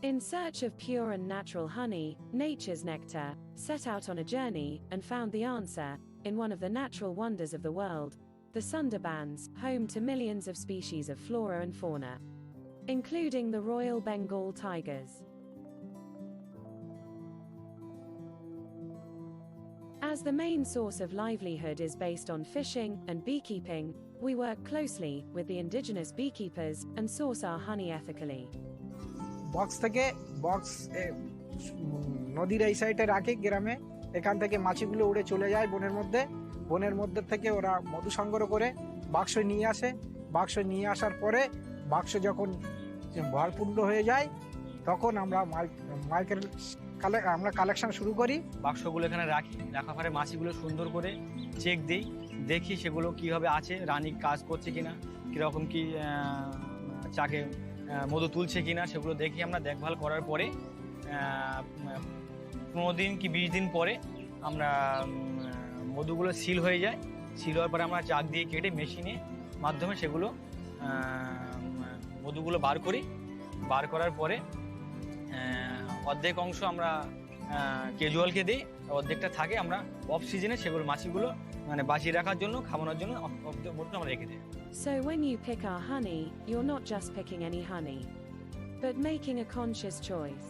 In search of pure and natural honey, nature's nectar, set out on a journey and found the answer in one of the natural wonders of the world, the Sundarbans, home to millions of species of flora and fauna, including the Royal Bengal tigers. As the main source of livelihood is based on fishing and beekeeping, we work closely with the indigenous beekeepers and source our honey ethically. Box থেকে নদীর এই সাইডে রাখে গ্রামে, এখান থেকে মাছিগুলো উড়ে চলে যায় বনের মধ্যে থেকে ওরা মধু সংগ্রহ করে বাক্স নিয়ে আসে। বাক্স নিয়ে আসার পরে বাক্স যখন ভরপূর্ণ হয়ে যায় তখন আমরা কালেকশন শুরু করি। বাক্সগুলো এখানে রাখার পরে মাছিগুলো সুন্দর করে চেক দিই, দেখি সেগুলো কীভাবে আছে, রানী কাজ করছে কিনা, কীরকম কি চাকে মধু তুলছে কিনা, সেগুলো দেখি আমরা। দেখভাল করার পরে 15 দিন কি 20 দিন পরে আমরা মধুগুলো সিল হয়ে যায়। সিল হওয়ার পরে আমরা চাক দিয়ে কেটে মেশিনে মাধ্যমে সেগুলো মধুগুলো বার করি। বার করার পরে অর্ধেক অংশ আমরা ক্যাজুয়ালকে দিই, অর্ধেকটা থাকে আমরা অফ সিজনে সেগুলো মাছিগুলো মানে বাঁচিয়ে রাখার জন্য, খাওয়ানোর জন্য মধু আমরা রেখে দিই। So when you pick our honey, you're not just picking any honey, but making a conscious choice.